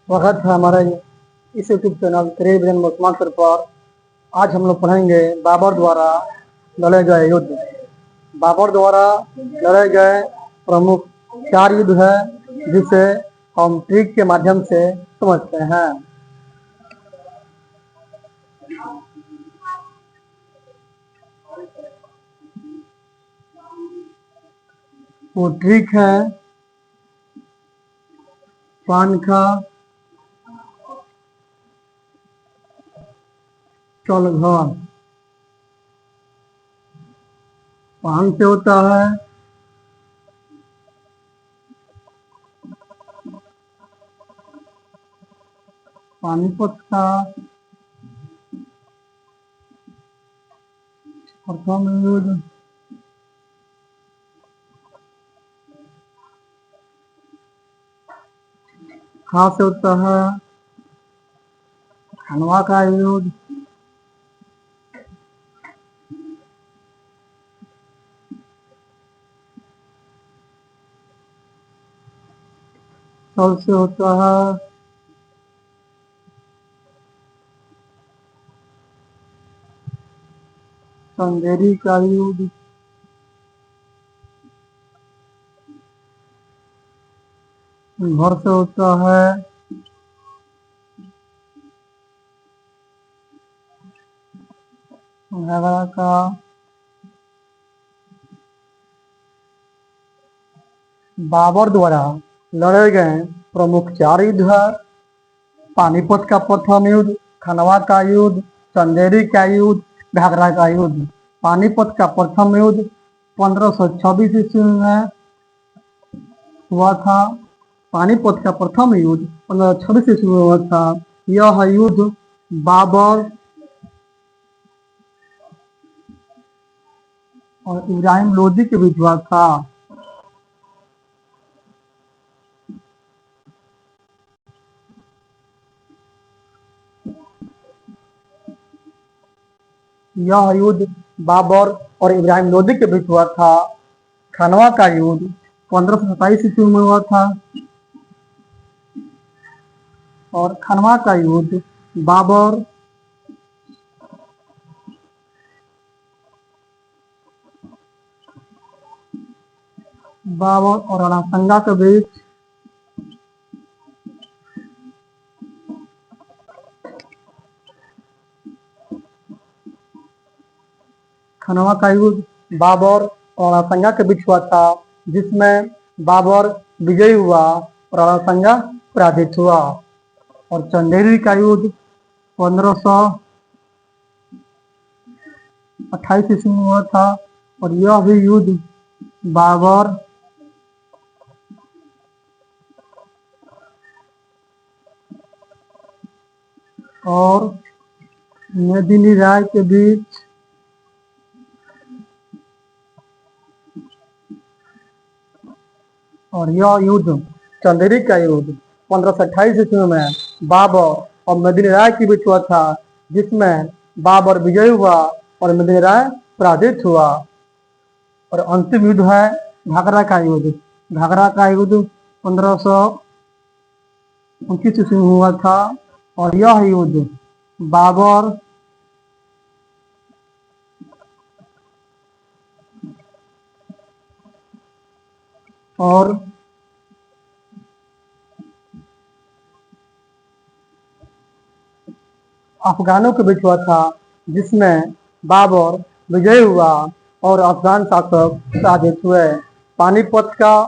स्वागत है हमारे इस यूट्यूब चैनल टेलीविजन मुसलमान पर। आज हम लोग पढ़ेंगे बाबर द्वारा लड़े गए युद्ध। बाबर द्वारा लड़े गए प्रमुख 4 युद्ध है, जिसे हम ट्रिक के माध्यम से समझते हैं। वो ट्रिक है पानखा चौलघर। पान से होता है पानीपत का प्रथम युद्ध। खा से होता है खनवा का युद्ध। सल से होता है चंदेरी का युद्ध। घर से होता है घाघरा का बाबर द्वारा लड़े गए प्रमुख 4 युद्ध है। पानीपत का प्रथम युद्ध, खनवा का युद्ध, चंदेरी का युद्ध, घाघरा का युद्ध। पानीपत का प्रथम युद्ध 1526 ईस्वी में हुआ था। पानीपत का प्रथम युद्ध 1526 ईस्वी में हुआ था। यह युद्ध बाबर और इब्राहिम लोदी के बीच हुआ था। यह युद्ध बाबर और इब्राहिम लोदी के बीच हुआ था। खनवा का युद्ध 1527 ईस्वी में हुआ था और खनवा का युद्ध बाबर और राणा संगा के बीच खनवा का युद्ध बाबर और राणा संगा के बीच हुआ था, जिसमें बाबर विजयी हुआ और राणा संगा पराजित हुआ। और चंदेरी का युद्ध 1528 ईस्वी में हुआ था और यह भी युद्ध बाबर और मेदिनी राय के बीच और यह युद्ध चंदेरी का युद्ध 1528 ईस्वी में बाबर और मेदिनी राय के बीच हुआ था, जिसमें बाबर विजयी हुआ और मेदिनी राय पराजित हुआ। और अंतिम युद्ध है घाघरा का युद्ध। घाघरा का युद्ध 1529 ईस्वी में हुआ था और यह युद्ध बाबर और अफगानों के बीच हुआ था, जिसमें बाबर विजयी हुआ और अफगान शासक पराजित हुए। पानीपत का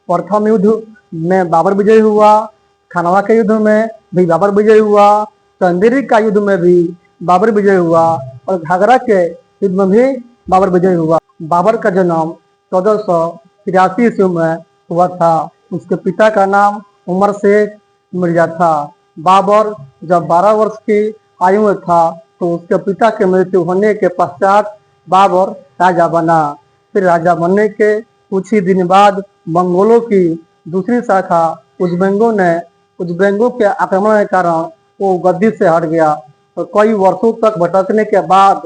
प्रथम युद्ध में बाबर विजयी हुआ। खनवा के युद्ध में भी बाबर विजयी हुआ। चंदेरी का युद्ध में भी बाबर विजयी हुआ और घाघरा के युद्ध में भी बाबर विजयी हुआ। बाबर का जन्म 1483 ईस्वी में हुआ था। उसके पिता का नाम उमर शेख मिर्जा था। बाबर जब 12 वर्ष की आयु में था तो उसके पिता के मृत्यु होने के पश्चात बाबर राजा बना। फिर राजा बनने के कुछ ही दिन बाद मंगोलों की दूसरी शाखा उज्बेंगों के आक्रमण के कारण वो गद्दी से हट गया। तो कई वर्षों तक भटकने के बाद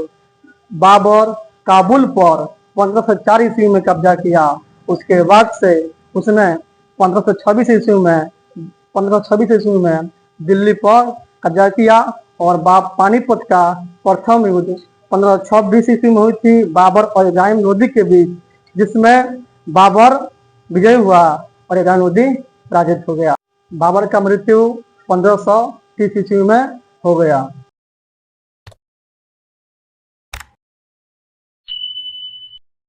बाबर काबुल पर 1504 ईस्वी में कब्जा किया। उसके बाद से उसने 1526 ईस्वी में 1526 ईस्वी में दिल्ली पर कब्जा किया और पानीपत का प्रथम युद्ध 1526 ईस्वी में हुई थी बाबर और इब्राहिम लोदी के बीच, जिसमें बाबर विजय हुआ और इब्राहिम लोदी पराजित हो गया। बाबर का मृत्यु 1530 ईस्वी में हो गया।